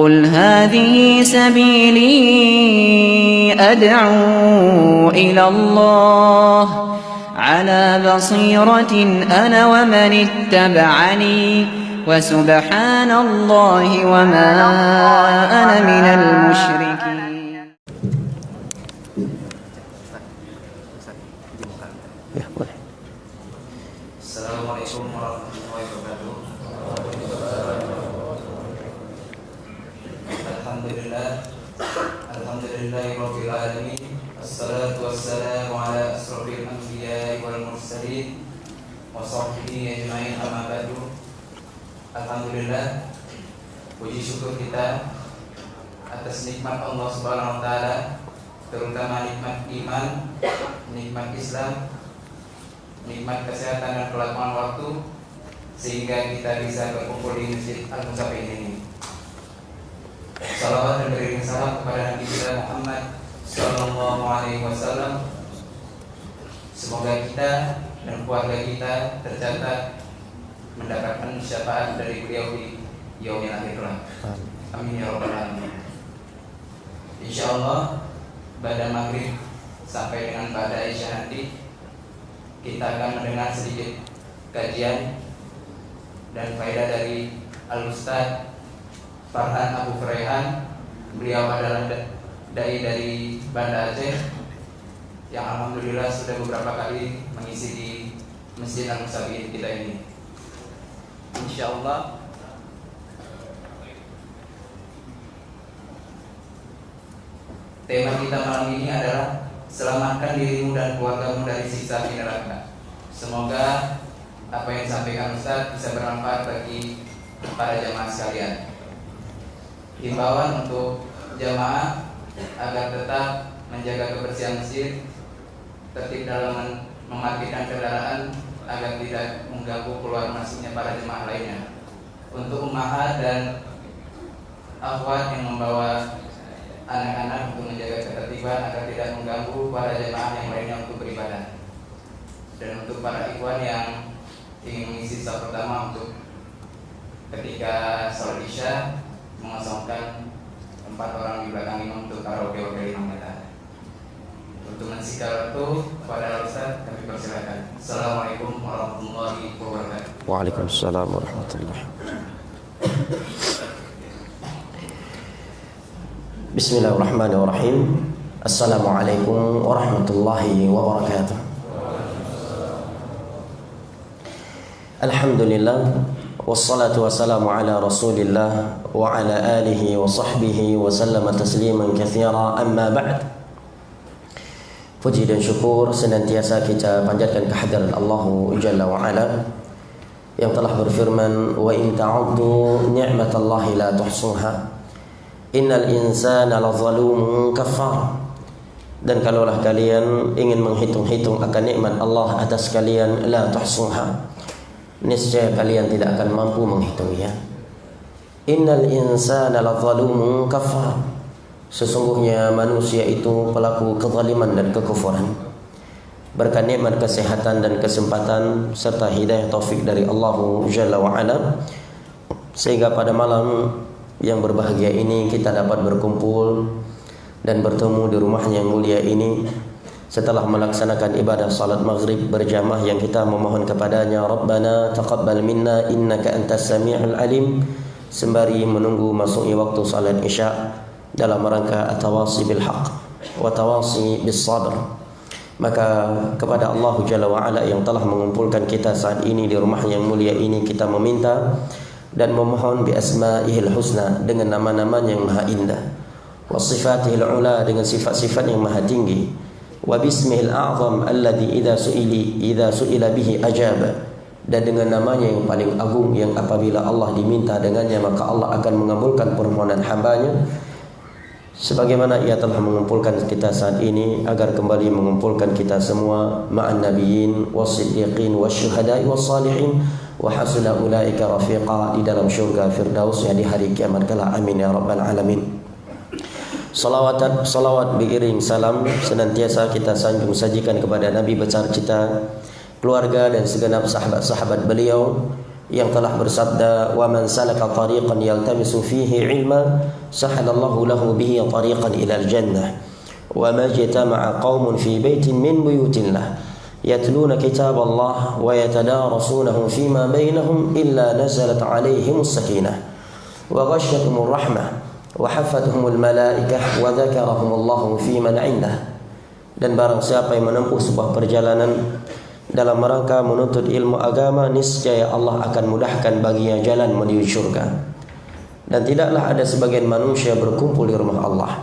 قل هذه سبيلي أدعو إلى الله على بصيرة أنا ومن اتبعني وسبحان الله وما أنا من المشركين. Assalamualaikum warahmatullahi wabarakatuh. Alhamdulillahirabbil alamin. Wassalatu wassalamu ala asrofil anbiya'i wal mursalin wa sahbihi ajma'in, amma ba'du. Alhamdulillah, puji syukur kita atas nikmat Allah Subhanahu wa taala, terutama nikmat iman, nikmat Islam, nikmat kesehatan dan kelapangan waktu, sehingga kita bisa berkumpul di Masjid Al-Musafirin ini. Salawat dan beriring salam kepada Nabi kita Muhammad Sallallahu Alaihi Wasallam. Semoga kita dan keluarga kita tercatat mendapatkan syafaat dari beliau di yaumil akhir. Amin ya rabbal alamin. Insyaallah pada maghrib sampai dengan pada isya nanti kita akan mendengar sedikit kajian dan faedah dari Al-Ustaz Farhan Abu Furaihan. Beliau adalah dai dari Banda Aceh yang alhamdulillah sudah beberapa kali mengisi di Masjid Al-Musafirin kita ini. Insyaallah tema kita malam ini adalah selamatkan dirimu dan keluargamu dari siksa api neraka. Semoga apa yang disampaikan Ustaz bisa bermanfaat bagi para jamaah sekalian. Himbauan untuk jamaah agar tetap menjaga kebersihan masjid, tertib dalam memarkirkan kendaraan agar tidak mengganggu keluar masuknya para jemaah lainnya. Untuk ummahat dan akhwat yang membawa anak-anak untuk menjaga ketertiban agar tidak mengganggu para jemaah yang lainnya untuk beribadah. Dan untuk para ikhwan yang ingin mengisi saf pertama untuk ketika sholat isya, mengosongkan 4 orang di belakang imam untuk karaoke wakil imam kita. Untuk mensikal waktu kepada Ustaz kami persilakan. Assalamualaikum warahmatullahi wabarakatuh. Waalaikumsalam warahmatullahi. Bismillahirrahmanirrahim. Assalamualaikum warahmatullahi wabarakatuh. Alhamdulillah, wassalatu wassalamu ala rasulillah wa ala alihi wa sahbihi wa sallama tasliman katsira, amma ba'd. Puji dan syukur senantiasa kita panjatkan kehadirat Allah Jalla wa Ala yang telah berfirman, wa in ta'uddu ni'matallahi la tuhsuha innal insana lazalumun kafar. Dan kalaulah kalian ingin menghitung-hitung akan nikmat Allah atas kalian, la tuhsuha, niscaya kalian tidak akan mampu menghitungnya. Innal insana lazalumun kafar, sesungguhnya manusia itu pelaku kezaliman dan kekufuran. Berkat nikmat kesehatan dan kesempatan serta hidayah taufik dari Allah Jalla wa Ala, sehingga pada malam yang berbahagia ini kita dapat berkumpul dan bertemu di rumahnya yang mulia ini setelah melaksanakan ibadah salat maghrib berjamaah yang kita memohon kepadanya, Rabbana taqabbal minna innaka antas sami'ul alim, sembari menunggu masuknya waktu salat isya dalam rangka at-tawasi bil haq wa tawasi bis sabr. Maka kepada Allah Jalla wa Ala yang telah mengumpulkan kita saat ini di rumah yang mulia ini, kita meminta dan memohon bi asma'ihil husna, dengan nama-namanya yang maha indah, wa sifatihil ula, dengan sifat-sifat yang maha tinggi, wa bismihil a'zam alladhi idza su'ila bihi ajaba, dan dengan namanya yang paling agung yang apabila Allah diminta dengannya maka Allah akan mengabulkan permohonan hambanya. Sebagaimana ia telah mengumpulkan kita saat ini agar kembali mengumpulkan kita semua ma'an nabiyyin was-siddiqin wasyuhada'i was-salihin wa hasuna ulaika rafiqa, di dalam syurga firdaus di hari kiamat kala. Amin ya rabbal alamin. Salawat beriring salam senantiasa kita sanjung sajikan kepada Nabi besar kita, keluarga dan segenap sahabat-sahabat beliau, yang telah bersabda, "Wa man salaka tariqan yaltamisu fihi 'ilma, sahalallahu lahu bihi tariqan ila al-jannah. Wa ma jatama'a qaumun fi baitin min buyutillah yatluna kitaballah wa yatadarasunahu fima bainahum illa nazalat 'alaihimus sakinah wa ghashiyatuhumur rahmah wa hafathumul malaikah wa dzakarahumullahu fi man 'indah." Dan barang siapa yang menempuh sebuah perjalanan dalam rangka menuntut ilmu agama, niscaya Allah akan mudahkan baginya jalan menuju syurga. Dan tidaklah ada sebagian manusia berkumpul di rumah Allah,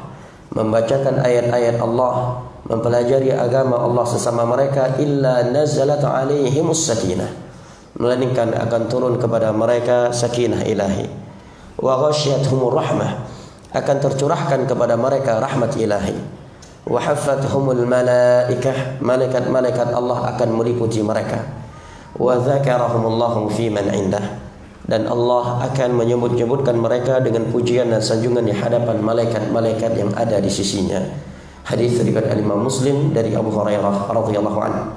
membacakan ayat-ayat Allah, mempelajari agama Allah sesama mereka, illa nazalat alaihimus sakinah, melainkan akan turun kepada mereka sakinah ilahi. Wa ghasyiyatuhumur rahmah, akan tercurahkan kepada mereka rahmat ilahi. Wa haffathumul malaikah, malaikat-malaikat Allah akan meliputi mereka. Wa dzakarahumullahu fi man 'indah, dan Allah akan menyebut-nyebutkan mereka dengan pujian dan sanjungan di hadapan malaikat-malaikat yang ada di sisinya. Hadis riwayat Imam Muslim dari Abu Hurairah radhiyallahu anhu.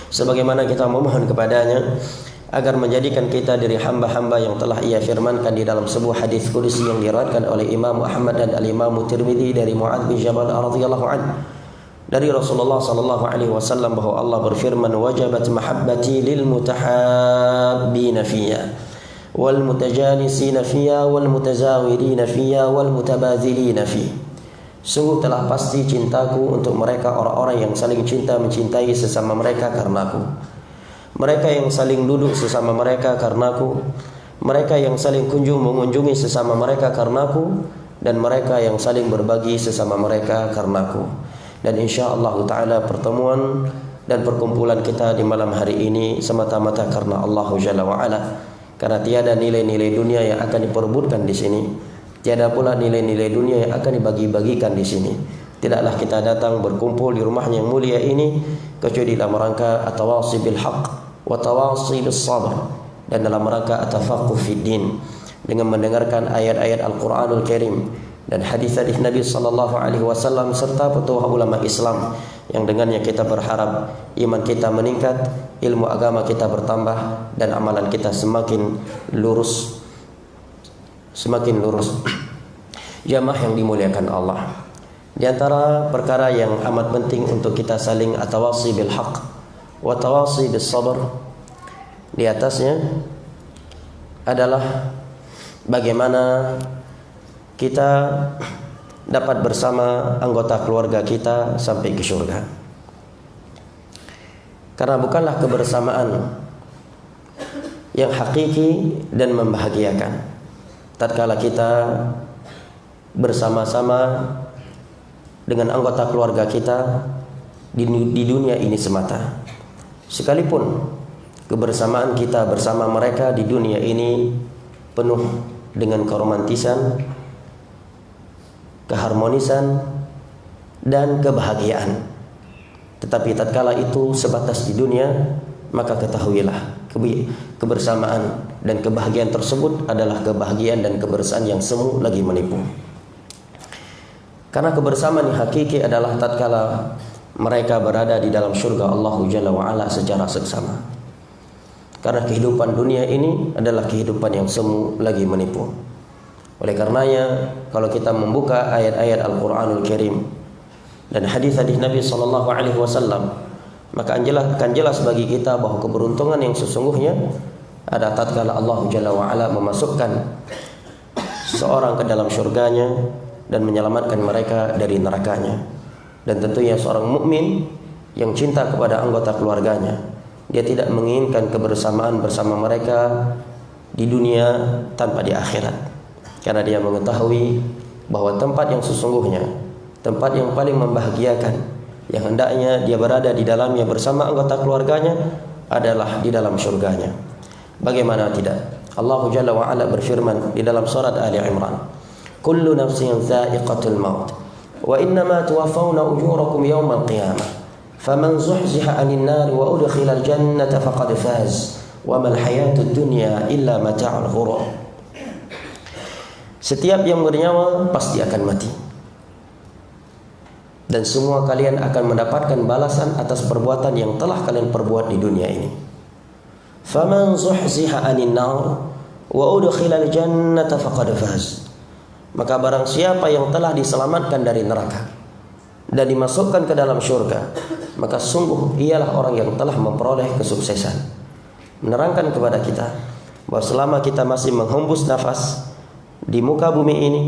Sebagaimana kita memohon kepadanya agar menjadikan kita dari hamba-hamba yang telah Ia firmankan di dalam sebuah hadis qudsi yang diriwayatkan oleh Imam Ahmad dan Al-Imam Tirmidzi dari Mu'adz bin Jabal radhiyallahu anhu dari Rasulullah sallallahu alaihi wasallam bahwa Allah berfirman, "Wajabat mahabbati lil mutahabbina fiyya wal mutajalisina fiyya wal mutazawirina fiyya wal mutabadzilina fiyya." Sungguh telah pasti cintaku untuk mereka orang-orang yang saling cinta mencintai sesama mereka karenaku, mereka yang saling duduk sesama mereka karenaku, mereka yang saling kunjung mengunjungi sesama mereka karenaku, dan mereka yang saling berbagi sesama mereka karenaku. Dan insyaallah taala pertemuan dan perkumpulan kita di malam hari ini semata-mata karena Allah Jalla wa Ala, karena tiada nilai-nilai dunia yang akan diperebutkan di sini, tiada pula nilai-nilai dunia yang akan dibagi-bagikan di sini. Tidaklah kita datang berkumpul di rumahnya yang mulia ini kecuali dalam rangka at-tawasi bil haqq wa tawasi bis sabr, dan dalam rangka at-tafaqquh fid din, dengan mendengarkan ayat-ayat Al-Qur'anul Karim dan hadis-hadis Nabi sallallahu alaihi wasallam serta petuah ulama Islam yang dengannya kita berharap iman kita meningkat, ilmu agama kita bertambah, dan amalan kita semakin lurus. Jamaah yang dimuliakan Allah, di antara perkara yang amat penting untuk kita saling at-tawasi bil haqq wa tawasi bis sabr di atasnya adalah bagaimana kita dapat bersama anggota keluarga kita sampai ke surga. Karena bukanlah kebersamaan yang hakiki dan membahagiakan tatkala kita bersama-sama dengan anggota keluarga kita di dunia ini semata. Sekalipun kebersamaan kita bersama mereka di dunia ini penuh dengan keromantisan, keharmonisan, dan kebahagiaan, tetapi tatkala itu sebatas di dunia, maka ketahuilah kebersamaan dan kebahagiaan tersebut adalah kebahagiaan dan kebersamaan yang semu lagi menipu. Karena kebersamaan yang hakiki adalah tatkala mereka berada di dalam surga Allah Jalla wa Ala secara seksama. Karena kehidupan dunia ini adalah kehidupan yang semu lagi menipu. Oleh karenanya, kalau kita membuka ayat-ayat Al-Qur'anul Karim dan hadis-hadis Nabi sallallahu alaihi wasallam, maka akan jelas bagi kita bahwa keberuntungan yang sesungguhnya ada tatkala Allah Jalla wa Ala memasukkan seorang ke dalam surganya dan menyelamatkan mereka dari nerakanya. Dan tentunya seorang mukmin yang cinta kepada anggota keluarganya, dia tidak menginginkan kebersamaan bersama mereka di dunia tanpa di akhirat, karena dia mengetahui bahwa tempat yang sesungguhnya, tempat yang paling membahagiakan, yang hendaknya dia berada di dalamnya bersama anggota keluarganya adalah di dalam surganya. Bagaimana tidak? Allah Jalla wa Ala berfirman di dalam surat Ali Imran, "Kullu nafsin dha'iqatul maut wa innama tuwaffawna ujurakum yawmal qiyamah faman zuhziha 'anil nari wa udkhilal jannata faqad faz wa mal hayatud dunya illa mata'ul ghurur." Setiap yang bernyawa pasti akan mati, dan semua kalian akan mendapatkan balasan atas perbuatan yang telah kalian perbuat di dunia ini. faman zuhziha 'anil nar wa udkhilal jannata faqad faz. Maka barang siapa yang telah diselamatkan dari neraka dan dimasukkan ke dalam syurga, maka sungguh ialah orang yang telah memperoleh kesuksesan. Menerangkan kepada kita bahwa selama kita masih menghembus nafas di muka bumi ini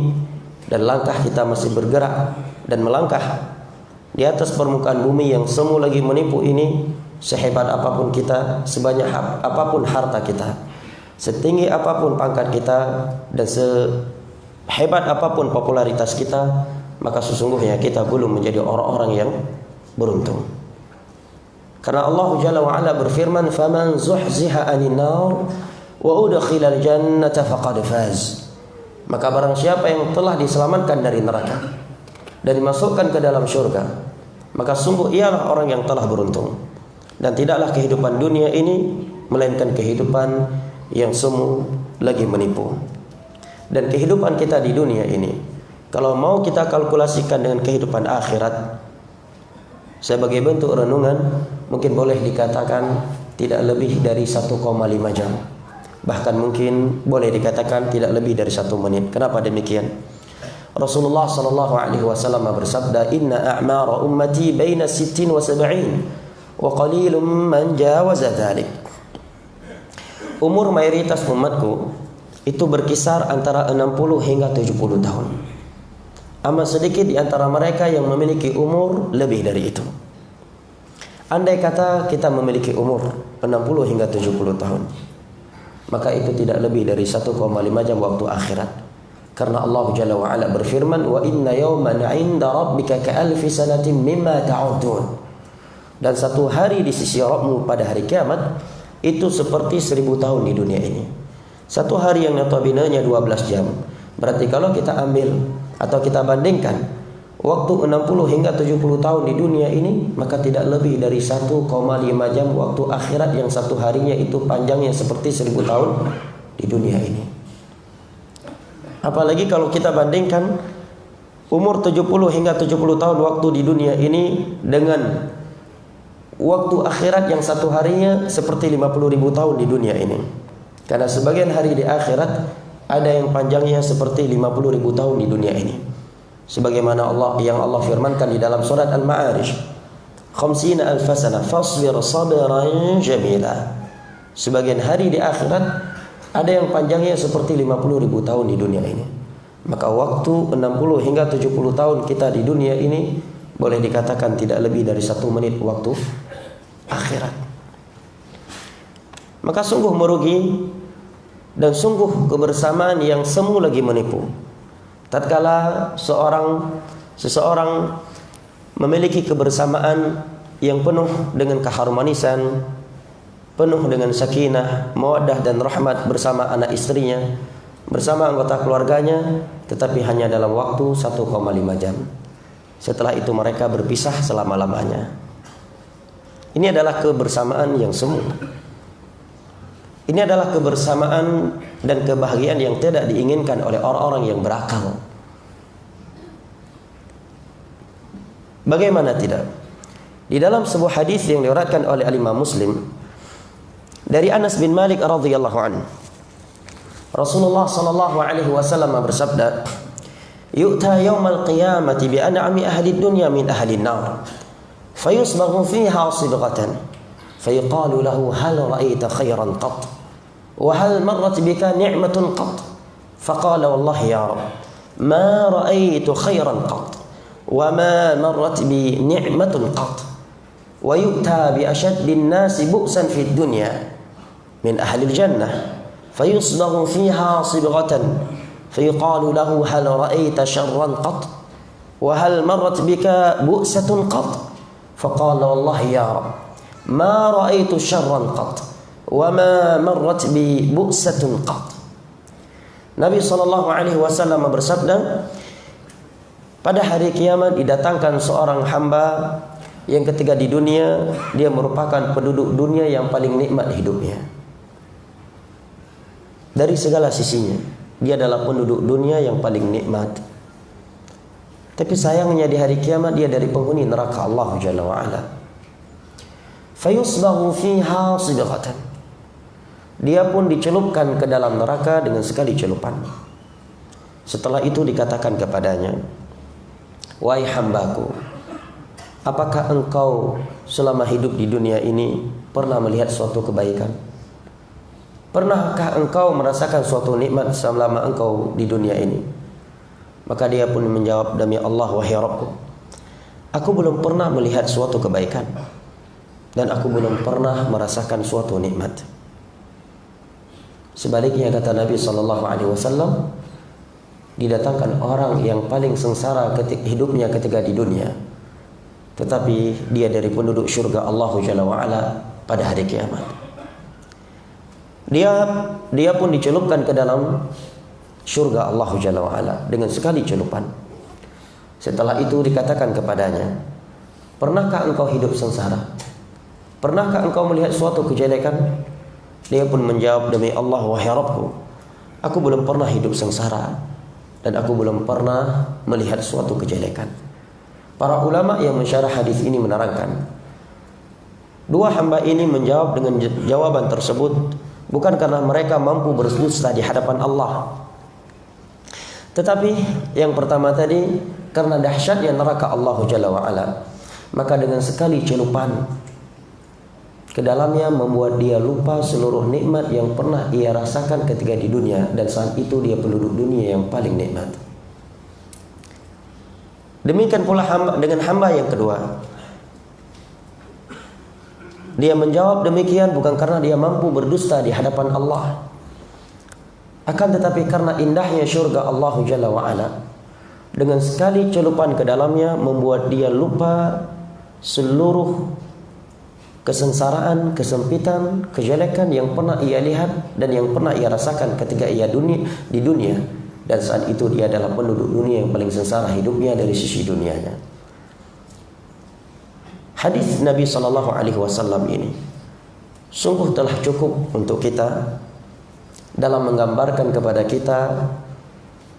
dan langkah kita masih bergerak dan melangkah di atas permukaan bumi yang semu lagi menipu ini, sehebat apapun kita, sebanyak apapun harta kita, setinggi apapun pangkat kita, dan sehebat apapun popularitas kita, maka sesungguhnya kita belum menjadi orang-orang yang beruntung. Karena Allah Jalla wa Ala berfirman, "Faman zuhziha 'anil nar wa udkhilal jannata faqad faz." Maka barang siapa yang telah diselamatkan dari neraka dan dimasukkan ke dalam syurga, maka sungguh ialah orang yang telah beruntung. Dan tidaklah kehidupan dunia ini melainkan kehidupan yang semu lagi menipu. Dan kehidupan kita di dunia ini, kalau mau kita kalkulasikan dengan kehidupan akhirat sebagai bentuk renungan, mungkin boleh dikatakan tidak lebih dari 1,5 jam. Bahkan mungkin boleh dikatakan tidak lebih dari 1 menit. Kenapa demikian? Rasulullah sallallahu alaihi wasallam bersabda, "Inna a'mara ummati baina 60 wa 70 wa qalilum man jawaza dzalik." Umur mayoritas umatku itu berkisar antara 60 hingga 70 tahun. Amat sedikit di antara mereka yang memiliki umur lebih dari itu. Andai kata kita memiliki umur 60 hingga 70 tahun, maka itu tidak lebih dari 1,5 jam waktu akhirat. Karena Allah Jalla wa Ala berfirman, "Wa inna yawman 'inda rabbika ka'alfi sanatin mimma ta'udun." Dan satu hari di sisi Rabbmu pada hari kiamat itu seperti 1000 tahun di dunia ini. Satu hari yang notabene-nya 12 jam. Berarti kalau kita ambil atau kita bandingkan waktu 60 hingga 70 tahun di dunia ini, maka tidak lebih dari 1,5 jam waktu akhirat yang satu harinya itu panjangnya seperti 1000 tahun di dunia ini. Apalagi kalau kita bandingkan umur 70 hingga 70 tahun waktu di dunia ini dengan waktu akhirat yang satu harinya seperti 50.000 tahun di dunia ini. Karena sebagian hari di akhirat ada yang panjangnya seperti 50.000 tahun di dunia ini. Sebagaimana Allah firmankan di dalam surat Al-Ma'arij, "Khamsina alfasana fasbir sabran jamila." Sebagian hari di akhirat ada yang panjangnya seperti 50.000 tahun di dunia ini. Maka waktu 60 hingga 70 tahun kita di dunia ini boleh dikatakan tidak lebih dari 1 menit waktu akhirat. Maka sungguh merugi dan sungguh kebersamaan yang semu lagi menipu. Tatkala seseorang memiliki kebersamaan yang penuh dengan keharmonisan, penuh dengan sakinah, mawaddah dan rahmat bersama anak istrinya, bersama anggota keluarganya, tetapi hanya dalam waktu 1,5 jam. Setelah itu mereka berpisah selama-lamanya. Ini adalah kebersamaan yang semu. Ini adalah kebersamaan dan kebahagiaan yang tidak diinginkan oleh orang-orang yang berakal. Bagaimana tidak? Di dalam sebuah hadis yang diriwayatkan oleh Imam Muslim dari Anas bin Malik radhiyallahu anhu, Rasulullah sallallahu alaihi wasallam bersabda, "Yu'ta yaumal qiyamati bi an'ami ahli dunya min ahli an-nar, fayusbaghu fiha sibghatan, fayuqalu lahu hal ra'aita khairan qat, wa hal marrat bika ni'matun qat?" Faqala wallahi ya Rabb, ma ra'aitu khairan qat, wa ma marrat bi ni'matun qat. Wa yu'ta bi ashaddi an-nasi bu'san fi ad-dunya min ahli al-jannah, fayusbaghu fiha sibghatan, fayuqalu lahu hal ra'aita sharran qat, wa hal marrat bika bu'satun qat? Faqala wallahi ya Rabb, ma ra'aitu sharran qat, wa ma marrat bi bu'satun qat. Nabi sallallahu alaihi wasallam bersabda, pada hari kiamat didatangkan seorang hamba yang ketika di dunia dia merupakan penduduk dunia yang paling nikmat hidupnya. Dari segala sisinya dia adalah penduduk dunia yang paling nikmat. Tapi sayangnya di hari kiamat dia dari penghuni neraka Allah Jalla wa Ala. Fayusbaghu fiha sidqatan. dia pun dicelupkan ke dalam neraka dengan sekali celupan. Setelah itu dikatakan kepadanya, wahai hambaku, apakah engkau selama hidup di dunia ini pernah melihat suatu kebaikan? Pernahkah engkau merasakan suatu nikmat selama engkau di dunia ini? Maka dia pun menjawab, demi Allah wahai Rabbku, aku belum pernah melihat suatu kebaikan dan aku belum pernah merasakan suatu nikmat. Sebaliknya kata Nabi SAW, didatangkan orang yang paling sengsara hidupnya ketika di dunia, tetapi dia dari penduduk syurga Allah Jalla wa'ala pada hari kiamat. Dia pun dicelupkan ke dalam syurga Allah Jalla wa'ala dengan sekali celupan. Setelah itu dikatakan kepadanya, pernahkah engkau hidup sengsara? Pernahkah engkau melihat suatu kejelekan? Dia pun menjawab, demi Allah wahai Rabbku, aku belum pernah hidup sengsara dan aku belum pernah melihat suatu kejelekan. Para ulama yang mensyarah hadis ini menerangkan, dua hamba ini menjawab dengan jawaban tersebut bukan karena mereka mampu berdusta di hadapan Allah, tetapi yang pertama tadi karena dahsyatnya neraka Allah Jalla wa'ala. Maka dengan sekali celupan ke dalamnya membuat dia lupa seluruh nikmat yang pernah ia rasakan ketika di dunia, dan saat itu dia penduduk dunia yang paling nikmat. Demikian pula dengan hamba yang kedua. Dia menjawab demikian bukan karena dia mampu berdusta di hadapan Allah, akan tetapi karena indahnya syurga Allah Jalla wa'ala. Dengan sekali celupan ke dalamnya membuat dia lupa seluruh kesengsaraan, kesempitan, kejelekan yang pernah ia lihat dan yang pernah ia rasakan ketika ia di dunia, dan saat itu dia adalah penduduk dunia yang paling sengsara hidupnya dari sisi dunianya. Hadis Nabi SAW ini sungguh telah cukup untuk kita dalam menggambarkan kepada kita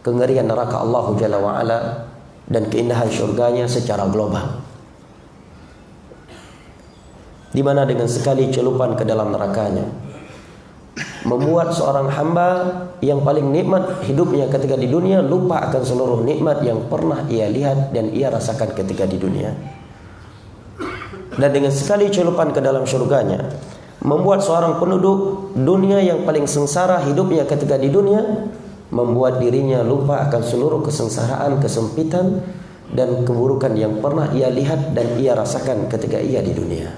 kengerian neraka Allah Jalla wa'ala dan keindahan syurganya secara global, di mana dengan sekali celupan ke dalam nerakanya membuat seorang hamba yang paling nikmat hidupnya ketika di dunia lupa akan seluruh nikmat yang pernah ia lihat dan ia rasakan ketika di dunia. Dan dengan sekali celupan ke dalam syurganya membuat seorang penduduk dunia yang paling sengsara hidupnya ketika di dunia, membuat dirinya lupa akan seluruh kesengsaraan, kesempitan dan keburukan yang pernah ia lihat dan ia rasakan ketika ia di dunia.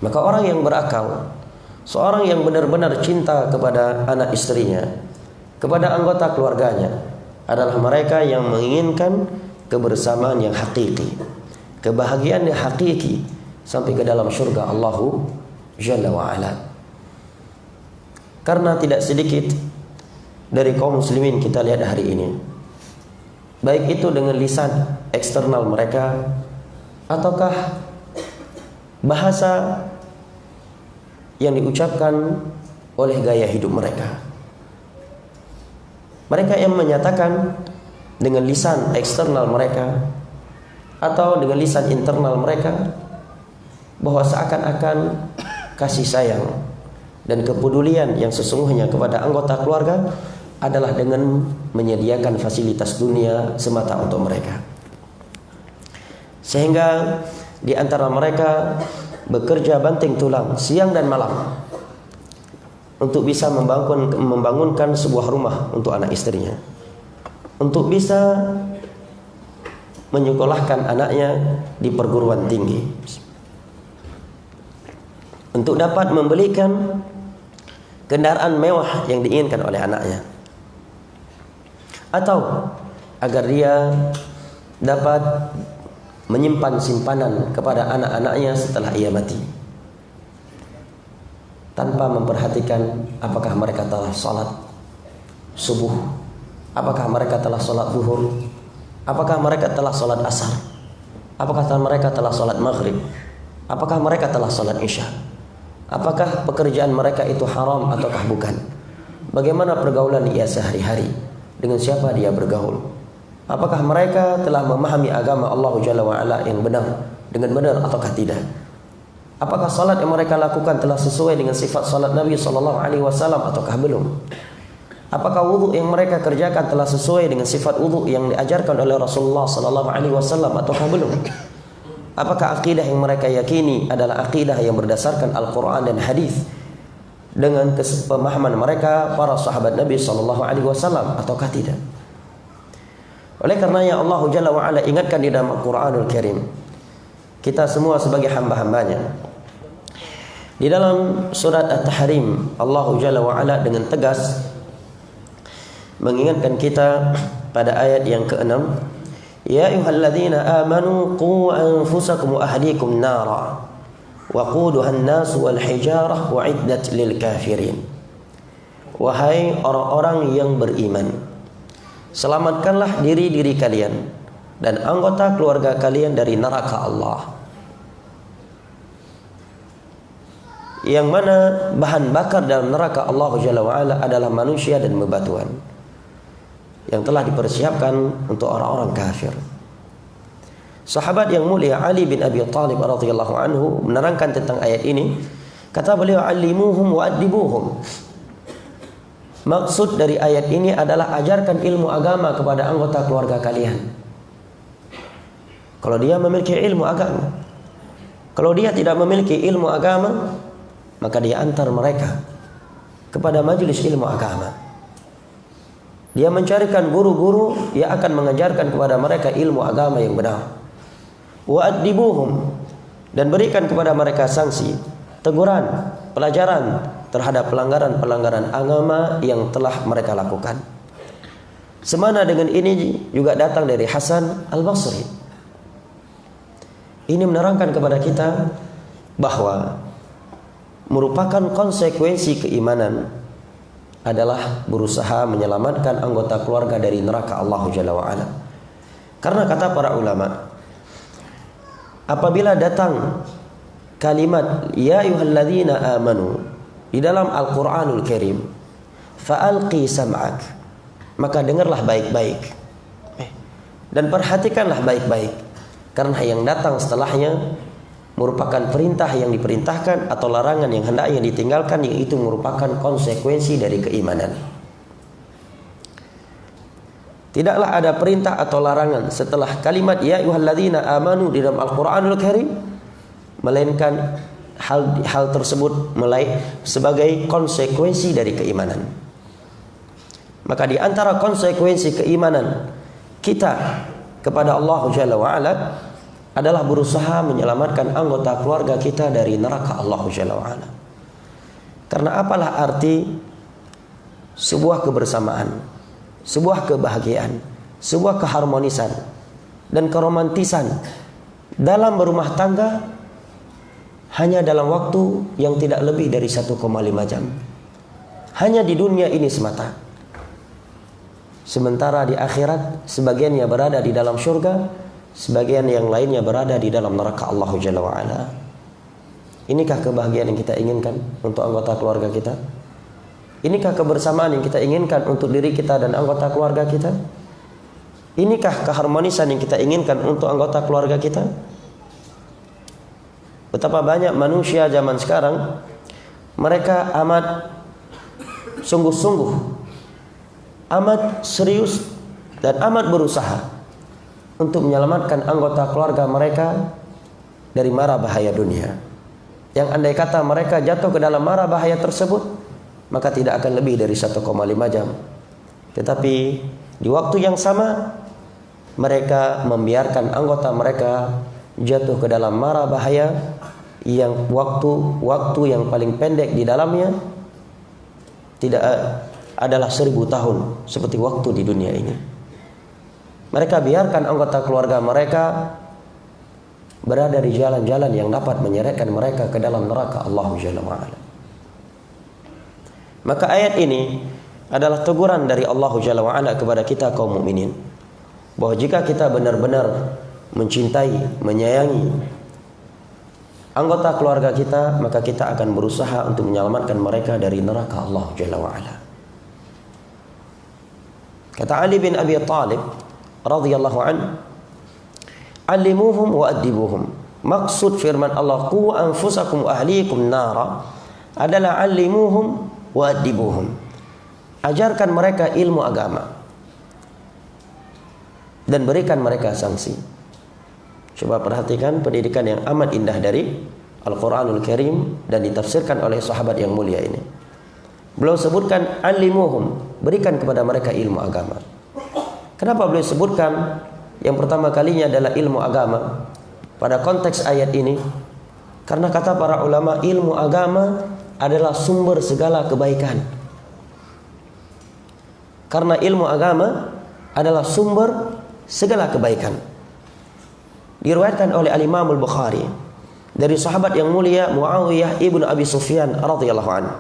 Maka orang yang berakal, seorang yang benar-benar cinta kepada anak istrinya, kepada anggota keluarganya, adalah mereka yang menginginkan kebersamaan yang hakiki, kebahagiaan yang hakiki sampai ke dalam syurga Allah Jalla wa'ala. Karena tidak sedikit dari kaum muslimin kita lihat hari ini, baik itu dengan lisan eksternal mereka ataukah bahasa yang diucapkan oleh gaya hidup mereka. Mereka yang menyatakan dengan lisan eksternal mereka atau dengan lisan internal mereka bahwa seakan-akan kasih sayang dan kepedulian yang sesungguhnya kepada anggota keluarga adalah dengan menyediakan fasilitas dunia semata untuk mereka. Sehingga di antara mereka bekerja banting tulang siang dan malam untuk bisa membangunkan sebuah rumah untuk anak istrinya, untuk bisa menyekolahkan anaknya di perguruan tinggi, untuk dapat membelikan kendaraan mewah yang diinginkan oleh anaknya, atau agar dia dapat menyimpan simpanan kepada anak-anaknya setelah ia mati, tanpa memperhatikan apakah mereka telah salat subuh, apakah mereka telah salat zuhur, apakah mereka telah salat asar, apakah mereka telah salat maghrib, apakah mereka telah salat isya, apakah pekerjaan mereka itu haram ataukah bukan, bagaimana pergaulan ia sehari-hari, dengan siapa dia bergaul, apakah mereka telah memahami agama Allah Jalla wa'ala yang benar dengan benar ataukah tidak. Apakah salat yang mereka lakukan telah sesuai dengan sifat salat Nabi SAW ataukah belum? Apakah wudhu yang mereka kerjakan telah sesuai dengan sifat wudhu yang diajarkan oleh Rasulullah SAW ataukah belum? Apakah akidah yang mereka yakini adalah akidah yang berdasarkan Al-Quran dan hadis dengan pemahaman mereka para sahabat Nabi SAW ataukah tidak? Oleh karenanya Allah Jalla wa'ala ingatkan di dalam Al-Quranul Karim, kita semua sebagai hamba-hambanya. Di dalam surat At-Tahrim, Allah Jalla wa'ala dengan tegas mengingatkan kita pada ayat yang ke-6, Ya ayyuhalladzina amanu qu anfusakum wa ahlikum nara waquduha an-nas wal hijarah wa'iddat lil kafirin. Wahai orang-orang yang beriman, selamatkanlah diri-diri kalian dan anggota keluarga kalian dari neraka Allah, yang mana bahan bakar dalam neraka Allah Jalla wa'ala adalah manusia dan bebatuan yang telah dipersiapkan untuk orang-orang kafir. Sahabat yang mulia Ali bin Abi Thalib radhiyallahu anhu menerangkan tentang ayat ini. Kata beliau, "Allimuhum wa adibuhum." Maksud dari ayat ini adalah ajarkan ilmu agama kepada anggota keluarga kalian. Kalau dia memiliki ilmu agama, kalau dia tidak memiliki ilmu agama, maka dia antar mereka kepada majelis ilmu agama. Dia mencarikan guru-guru yang akan mengajarkan kepada mereka ilmu agama yang benar. Wa'adibuhum, dan berikan kepada mereka sanksi, teguran, pelajaran terhadap pelanggaran-pelanggaran agama yang telah mereka lakukan. Semana dengan ini juga datang dari Hasan Al-Basri. Ini menerangkan kepada kita bahwa merupakan konsekuensi keimanan adalah berusaha menyelamatkan anggota keluarga dari neraka Allah Jalla wa'ala. Karena kata para ulama, apabila datang kalimat Ya ayyuhalladzina amanu di dalam Al-Quranul Karim, fa'alqi sam'ak, maka dengarlah baik-baik dan perhatikanlah baik-baik, karena yang datang setelahnya merupakan perintah yang diperintahkan atau larangan yang hendaknya ditinggalkan, yang itu merupakan konsekuensi dari keimanan. Tidaklah ada perintah atau larangan setelah kalimat Ya ayyuhalladzina amanu di dalam Al-Quranul Karim, melainkan hal tersebut sebagai konsekuensi dari keimanan. Maka di antara konsekuensi keimanan kita kepada Allah Jalla wa'ala adalah berusaha menyelamatkan anggota keluarga kita dari neraka Allah Jalla wa'ala. Karena apalah arti sebuah kebersamaan, sebuah kebahagiaan, sebuah keharmonisan dan keromantisan dalam berumah tangga hanya dalam waktu yang tidak lebih dari 1,5 jam, hanya di dunia ini semata. Sementara di akhirat sebagiannya berada di dalam surga, sebagian yang lainnya berada di dalam neraka Allah Jalla wa'ala. Inikah kebahagiaan yang kita inginkan untuk anggota keluarga kita? Inikah kebersamaan yang kita inginkan untuk diri kita dan anggota keluarga kita? Inikah keharmonisan yang kita inginkan untuk anggota keluarga kita? Betapa banyak manusia zaman sekarang, mereka amat sungguh-sungguh, amat serius dan amat berusaha untuk menyelamatkan anggota keluarga mereka dari mara bahaya dunia. Yang andai kata mereka jatuh ke dalam mara bahaya tersebut, maka tidak akan lebih dari 1,5 jam. Tetapi di waktu yang sama, mereka membiarkan anggota mereka jatuh ke dalam mara bahaya yang waktu yang paling pendek di dalamnya tidak adalah 1000 tahun seperti waktu di dunia ini. Mereka biarkan anggota keluarga mereka berada di jalan-jalan yang dapat menyeretkan mereka ke dalam neraka Allah Jalla wa'ala. Maka ayat ini adalah teguran dari Allah Jalla wa'ala kepada kita kaum mukminin, bahwa jika kita benar-benar mencintai, menyayangi anggota keluarga kita, maka kita akan berusaha untuk menyelamatkan mereka dari neraka Allah Jalla wa'ala. Kata Ali bin Abi Thalib radhiyallahu anhu, "Allimuhum wa adibuhum." Maksud firman Allah, qu anfusakum ahlikum nara, adalah alimuhum wa adibuhum. Ajarkan mereka ilmu agama dan berikan mereka sanksi. Coba perhatikan pendidikan yang amat indah dari Al-Quranul Karim dan ditafsirkan oleh sahabat yang mulia ini. Beliau sebutkan alimuhum, berikan kepada mereka ilmu agama. Kenapa beliau sebutkan yang pertama kalinya adalah ilmu agama pada konteks ayat ini? Karena kata para ulama, ilmu agama adalah sumber segala kebaikan. Karena ilmu agama adalah sumber segala kebaikan. Diriwayatkan oleh Al-Imam Al-Bukhari dari sahabat yang mulia Muawiyah ibnu Abi Sufyan radhiyallahu anhu,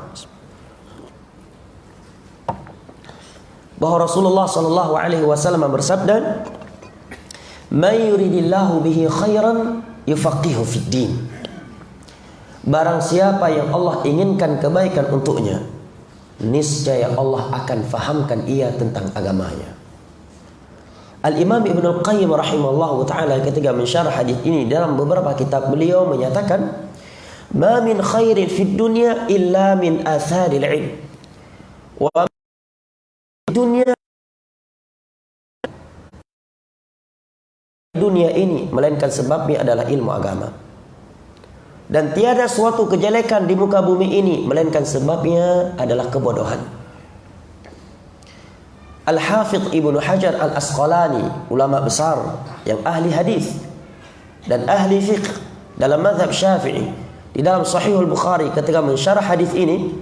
bahwa Rasulullah sallallahu alaihi wasallam bersabda, "Man yuridillahu bihi khairan yufaqihu fid din." Barang siapa yang Allah inginkan kebaikan untuknya, niscaya Allah akan fahamkan ia tentang agamanya. Al-Imam Ibnu Al-Qayyim rahimahullahu ta'ala ketika mensyarah hadis ini dalam beberapa kitab beliau menyatakan, "Ma min khairin fid dunya illa min atharil ilm." Wa dunia ini melainkan sebabnya adalah ilmu agama. Dan tiada suatu kejelekan di muka bumi ini melainkan sebabnya adalah kebodohan. Al-Hafidh Ibnu Hajar Al-Asqalani, ulama besar yang ahli hadis dan ahli fiqh dalam mazhab Syafi'i, di dalam Sahihul Bukhari ketika mensyarah hadis ini,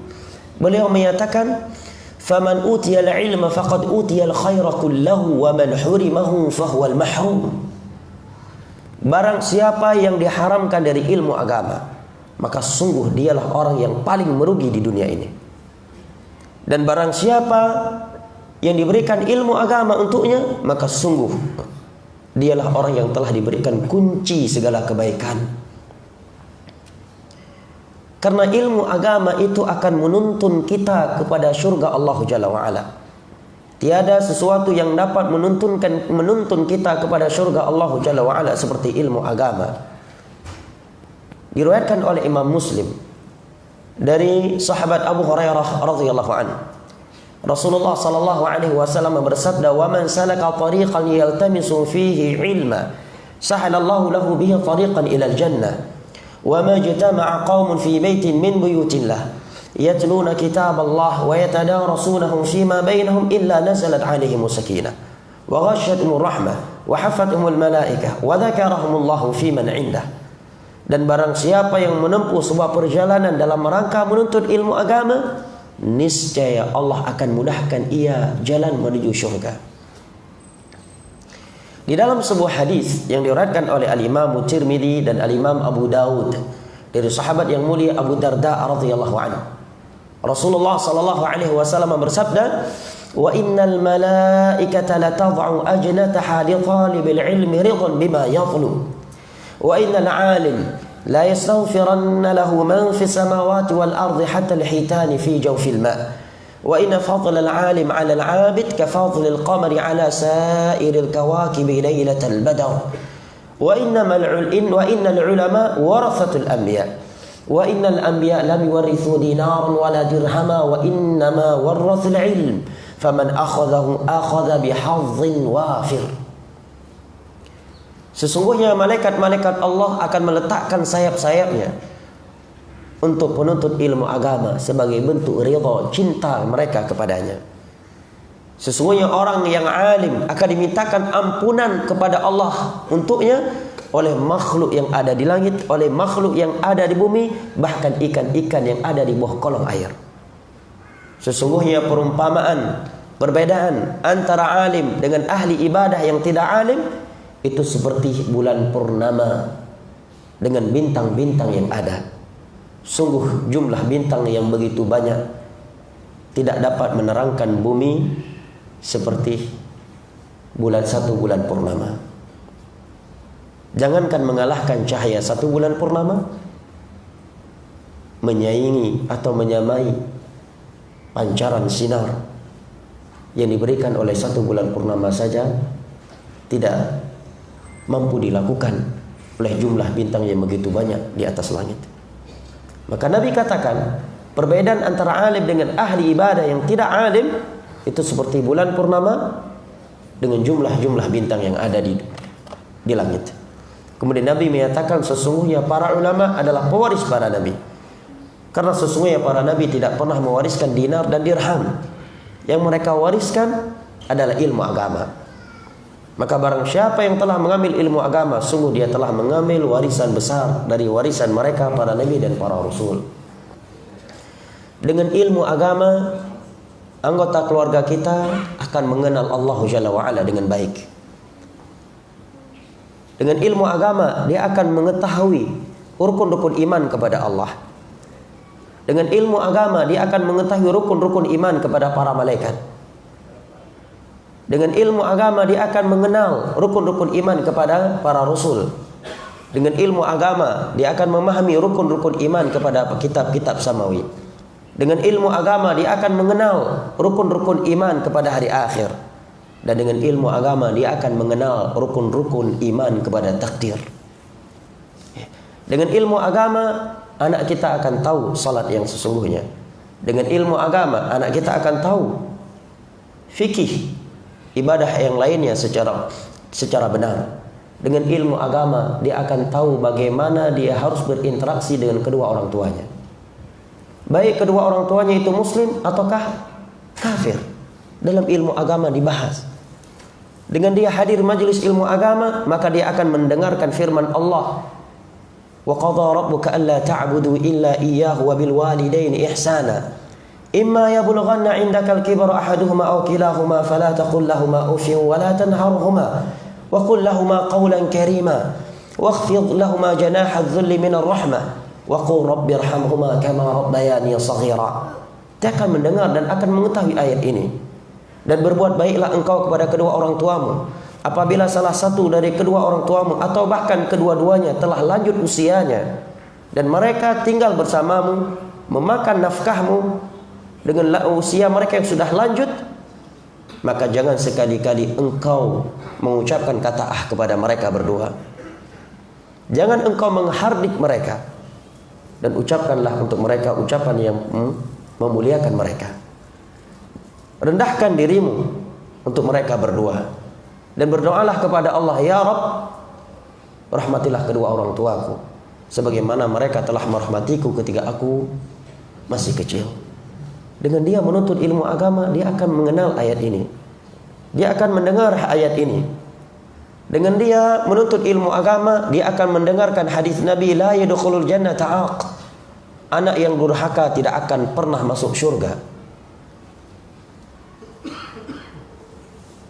beliau menyatakan, "Faman utiyal ilma faqad utiyal khaira kullahu wa man hurimahu fahuwal mahrum." Barang siapa yang diharamkan dari ilmu agama, maka sungguh dialah orang yang paling merugi di dunia ini. Dan barang siapa yang diberikan ilmu agama untuknya, maka sungguh dialah orang yang telah diberikan kunci segala kebaikan. Karena ilmu agama itu akan menuntun kita kepada surga Allah Jalla wa'ala. Tiada sesuatu yang dapat menuntun kita kepada surga Allah Jalla wa'ala seperti ilmu agama. Diriwayatkan oleh Imam Muslim dari sahabat Abu Hurairah radhiyallahu anhu, Rasulullah sallallahu alaihi wasallam bersabda, "Wa man salaka tariqan yaltamisu fihi ilma, sahalallahu lahu bihi tariqan ila al-jannah. Wa ma jatama'a qaumun fi baitin min buyutillah yatluna kitab Allah wa yatadarasunahu fima bainahum illa nazalat 'alaihim sakinah wa ghashiyatuhum rahmah wa hafathumul malaikah wa dzakarahumullahu fi man 'indah." Dan barang siapa yang menempuh sebuah perjalanan dalam rangka menuntut ilmu agama, niscaya Allah akan mudahkan ia jalan menuju syurga. Di dalam sebuah hadis yang diriwayatkan oleh Al-Imam Tirmidzi dan Al-Imam Abu Daud dari sahabat yang mulia Abu Darda radhiyallahu anhu, Rasulullah sallallahu alaihi wasallam bersabda, "Wa innal malaikata la tad'u ajnataha li talibil ilmi ridan bima yatlub. Wa innal 'alim لا يستغفرن له من في السماوات والأرض حتى الحيتان في جوف الماء وإن فضل العالم على العابد كفضل القمر على سائر الكواكب ليلة البدر وإن العلماء ورثة الأنبياء وإن الأنبياء لم يورثوا دينارا ولا درهما وإنما ورثوا العلم فمن أخذه أخذ بحظ وافر." Sesungguhnya malaikat-malaikat Allah akan meletakkan sayap-sayapnya untuk penuntut ilmu agama sebagai bentuk ridha cinta mereka kepadanya. Sesungguhnya orang yang alim akan dimintakan ampunan kepada Allah untuknya oleh makhluk yang ada di langit, oleh makhluk yang ada di bumi, bahkan ikan-ikan yang ada di bawah kolong air. Sesungguhnya perumpamaan, perbedaan antara alim dengan ahli ibadah yang tidak alim itu seperti bulan purnama dengan bintang-bintang yang ada. Sungguh jumlah bintang yang begitu banyak tidak dapat menerangkan bumi seperti satu bulan purnama. Jangankan mengalahkan cahaya satu bulan purnama, menyaingi atau menyamai pancaran sinar yang diberikan oleh satu bulan purnama saja tidak mampu dilakukan oleh jumlah bintang yang begitu banyak di atas langit. Maka Nabi katakan, perbedaan antara alim dengan ahli ibadah yang tidak alim itu seperti bulan purnama dengan jumlah-jumlah bintang yang ada di langit. Kemudian Nabi menyatakan sesungguhnya para ulama adalah pewaris para nabi. Karena sesungguhnya para nabi tidak pernah mewariskan dinar dan dirham. Yang mereka wariskan adalah ilmu agama. Maka barang siapa yang telah mengambil ilmu agama, sungguh dia telah mengambil warisan besar dari warisan mereka para nabi dan para rasul. Dengan ilmu agama, anggota keluarga kita akan mengenal Allah Jalla wa'ala dengan baik. Dengan ilmu agama, dia akan mengetahui rukun-rukun iman kepada Allah. Dengan ilmu agama, dia akan mengetahui rukun-rukun iman kepada para malaikat. Dengan ilmu agama, dia akan mengenal rukun-rukun iman kepada para rasul. Dengan ilmu agama, dia akan memahami rukun-rukun iman kepada kitab-kitab samawi. Dengan ilmu agama, dia akan mengenal rukun-rukun iman kepada hari akhir. Dan dengan ilmu agama, dia akan mengenal rukun-rukun iman kepada takdir. Dengan ilmu agama, anak kita akan tahu salat yang sesungguhnya. Dengan ilmu agama, anak kita akan tahu fikih ibadah yang lainnya secara benar. Dengan ilmu agama, dia akan tahu bagaimana dia harus berinteraksi dengan kedua orang tuanya. Baik kedua orang tuanya itu muslim ataukah kafir. Dalam ilmu agama dibahas. Dengan dia hadir majelis ilmu agama, maka dia akan mendengarkan firman Allah. Wa qadha rabbuka alla ta'budu illa iyyahu wa bil walidaini ihsana. إما يبلغن عندك الكبر أحدهما أو كلاهما فلا تقل لهما أف ولا تنهرهما وقل لهما قولا كريما واخفض لهما جناح الذل من الرحمة وقل رب ارحمهما كما ربياني صغيرا. Dia akan mendengar dan akan mengetahui ayat ini. Dan berbuat baiklah engkau kepada kedua orang tuamu apabila salah satu dari kedua orang tuamu atau bahkan kedua-duanya telah lanjut usianya dan mereka tinggal bersamamu, memakan nafkahmu dengan usia mereka yang sudah lanjut, maka jangan sekali-kali engkau mengucapkan kata kepada mereka berdua. Jangan engkau menghardik mereka, dan ucapkanlah untuk mereka ucapan yang memuliakan mereka. Rendahkan dirimu untuk mereka berdua, dan berdoalah kepada Allah, ya Rabb, rahmatilah kedua orang tuaku sebagaimana mereka telah merahmatiku ketika aku masih kecil. Dengan dia menuntut ilmu agama, dia akan mengenal ayat ini. Dia akan mendengar ayat ini. Dengan dia menuntut ilmu agama, dia akan mendengarkan hadis Nabi, la yadkhulul jannata 'aq. Anak yang durhaka tidak akan pernah masuk surga.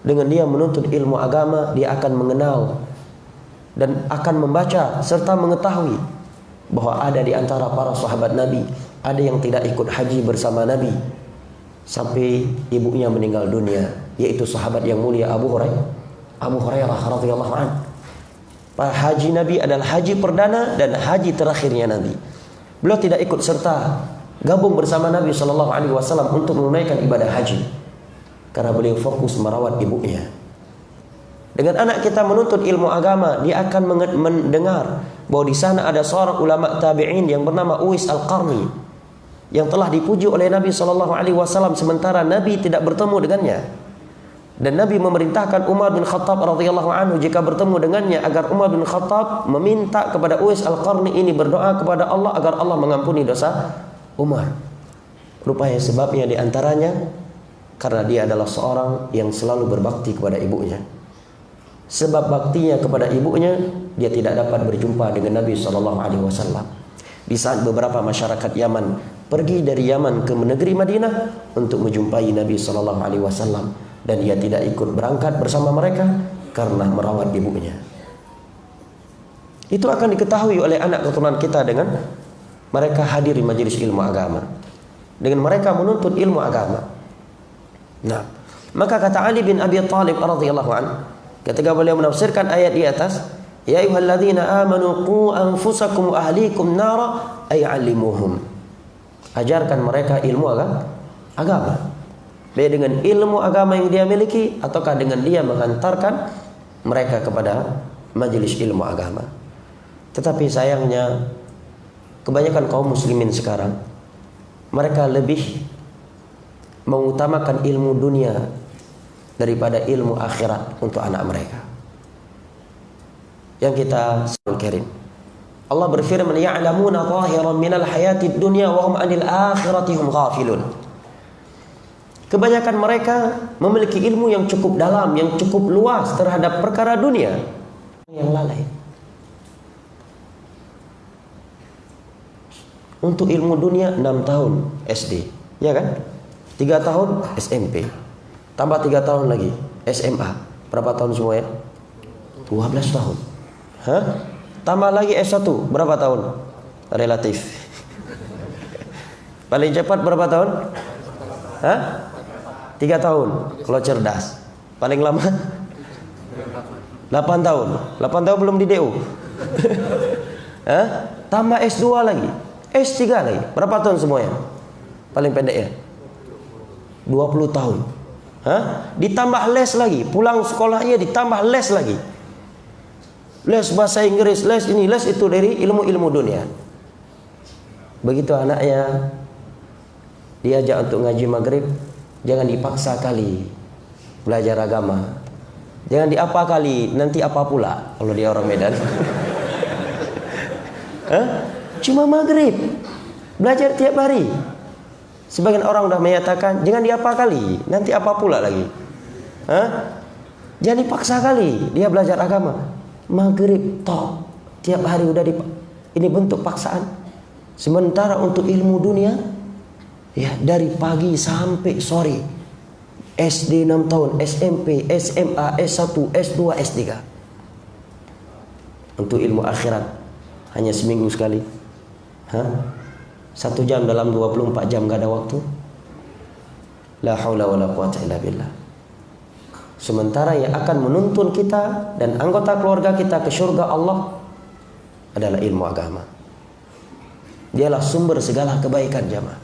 Dengan dia menuntut ilmu agama, dia akan mengenal dan akan membaca serta mengetahui bahwa ada di antara para sahabat Nabi ada yang tidak ikut haji bersama Nabi sampai ibunya meninggal dunia, yaitu sahabat yang mulia Abu Hurairah radhiyallahu anhu. Haji Nabi adalah haji perdana dan haji terakhirnya Nabi. Beliau tidak ikut serta gabung bersama Nabi sallallahu alaihi wasallam untuk menunaikan ibadah haji karena beliau fokus merawat ibunya. Dengan anak kita menuntut ilmu agama, dia akan mendengar bahwa di sana ada seorang ulama tabi'in yang bernama Uwais Al-Qarni yang telah dipuji oleh Nabi sallallahu alaihi wasallam sementara Nabi tidak bertemu dengannya. Dan Nabi memerintahkan Umar bin Khattab radhiyallahu anhu jika bertemu dengannya agar Umar bin Khattab meminta kepada Uwais Al-Qarni ini berdoa kepada Allah agar Allah mengampuni dosa Umar. Rupanya sebabnya diantaranya karena dia adalah seorang yang selalu berbakti kepada ibunya. Sebab baktinya kepada ibunya, dia tidak dapat berjumpa dengan Nabi sallallahu alaihi wasallam. Di saat beberapa masyarakat Yaman pergi dari Yaman ke negeri Madinah untuk menjumpai Nabi sallallahu alaihi wasallam, dan dia tidak ikut berangkat bersama mereka karena merawat ibunya. Itu akan diketahui oleh anak keturunan kita dengan mereka hadir di majelis ilmu agama, dengan mereka menuntut ilmu agama. Nah, maka kata Ali bin Abi Thalib radhiyallahu anhu ketika beliau menafsirkan ayat di atas, ya ayyuhalladzina amanu qu anfusakum wa ahlikum nara ay 'allimuhum. Ajarkan mereka ilmu agama. Baik dengan ilmu agama yang dia miliki ataukah dengan dia menghantarkan mereka kepada majelis ilmu agama. Tetapi sayangnya kebanyakan kaum muslimin sekarang mereka lebih mengutamakan ilmu dunia daripada ilmu akhirat untuk anak mereka. Yang kita Al-Karim, Allah berfirman, ya'lamuna zahiran minal hayatid dunya wa hum 'anil akhirati hum ghafilun. Kebanyakan mereka memiliki ilmu yang cukup dalam, yang cukup luas terhadap perkara dunia, yang lalai. Untuk ilmu dunia 6 tahun SD, ya kan? 3 tahun SMP, tambah 3 tahun lagi SMA. Berapa tahun semua ya? 12 tahun. Hah? Tambah lagi S1, berapa tahun? Relatif. Paling cepat berapa tahun? Hah? 3 tahun kalau cerdas. Paling lama 8 tahun. 8 tahun belum di DU. Hah? Tambah S2 lagi, S3 lagi. Berapa tahun semuanya? Paling pendek ya 20 tahun. Hah? Ditambah les lagi, pulang sekolahnya ditambah les lagi. Les bahasa Inggris, les ini, les itu, dari ilmu-ilmu dunia. Begitu anaknya diajak untuk ngaji maghrib, jangan dipaksa kali belajar agama. Jangan diapa kali, nanti apa pula kalau dia orang Medan. Hah? Cuma maghrib, belajar tiap hari. Sebagian orang udah menyatakan jangan diapa kali, nanti apa pula lagi. Hah? Jangan dipaksa kali dia belajar agama. Maghrib toh tiap hari udah ini bentuk paksaan. Sementara untuk ilmu dunia, ya dari pagi sampai sore. SD 6 tahun, SMP, SMA, S1, S2, S3. Untuk ilmu akhirat hanya seminggu sekali. Hah? 1 jam dalam 24 jam gak ada waktu. La haula wala quwata illa billah. Sementara yang akan menuntun kita dan anggota keluarga kita ke surga Allah adalah ilmu agama. Dialah sumber segala kebaikan jamaah.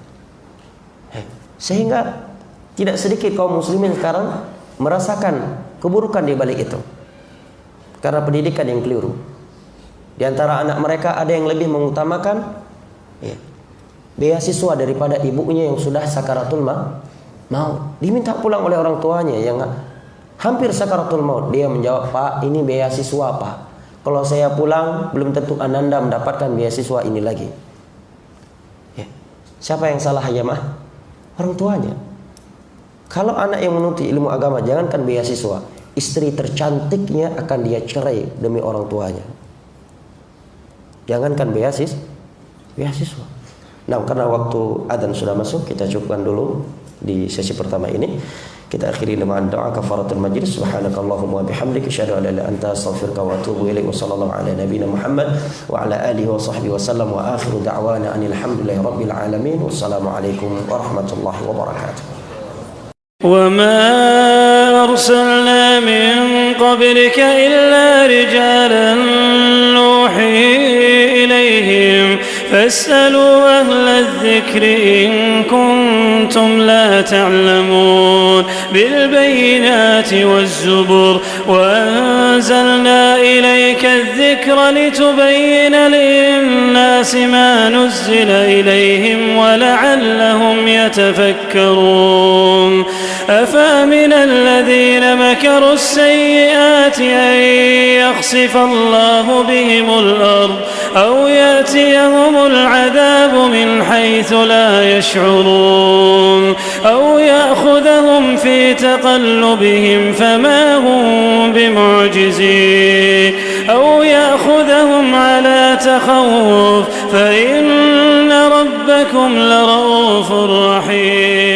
Sehingga tidak sedikit kaum muslimin sekarang merasakan keburukan di balik itu karena pendidikan yang keliru. Di antara anak mereka ada yang lebih mengutamakan beasiswa daripada ibunya yang sudah sakaratul maut. Diminta pulang oleh orang tuanya yang hampir sakaratul maut. Dia menjawab, "Pak, ini beasiswa, Pak. Kalau saya pulang belum tentu Ananda mendapatkan beasiswa ini lagi." Ya. Siapa yang salah ya, Mah? Orang tuanya. Kalau anak yang menuntut ilmu agama, jangankan beasiswa, istri tercantiknya akan dia cerai demi orang tuanya. Jangankan beasiswa. Nah, karena waktu adzan sudah masuk, kita cukupkan dulu di sesi pertama ini. Kita akhiri dengan doa kafaratul majlis. Subhanakallahumma wa bihamdika asyhadu an la ilaha illa anta astaghfiruka wa atubu ilaik. Wassallallahu ala nabiyyina Muhammad wa ala alihi wa sahbihi wasallam wa akhiru da'wana anil hamdulillahi rabbil alamin. Wassalamu alaikum warahmatullahi wabarakatuh. وما أرسلنا من قبلك إلا رجالا نوحي إليهم فاسألوا أهل الذكر إن كنتم لا تعلمون بالبينات والزبر وأنزلنا إليك الذكر لتبين للناس ما نزل إليهم ولعلهم يتفكرون أفأمن الذين مكروا السيئات أن يخسف الله بهم الأرض أو يأتيهم العذاب من حيث لا يشعرون أو يأخذهم في تقلبهم فما هم بمعجزين أو يأخذهم على تخوف فإن ربكم لرؤوف رحيم